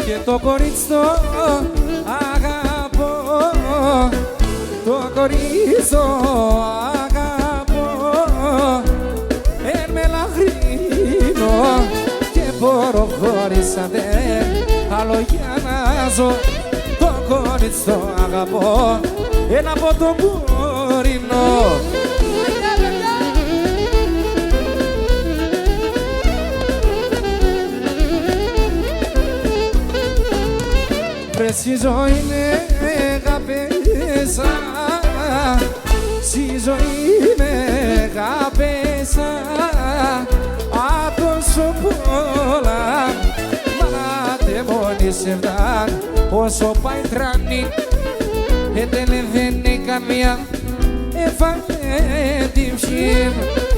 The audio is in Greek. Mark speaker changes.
Speaker 1: και το κορίτσι το αγαπώ, το κορίτσι το αγαπώ, με λαχρίνω και μπορώ χωρίς αντέ άλλο για να ζω. Το κορίτσι το αγαπώ, ένα από το κουρινό. Στη ζωή με αγαπέσα, στη ζωή με αγαπέσα, απ' τόσο πολλά, μα δεν μόνοι σε φτάν, όσο πάει τράνει, δεν είναι καμία, έφαγε την ψήμα.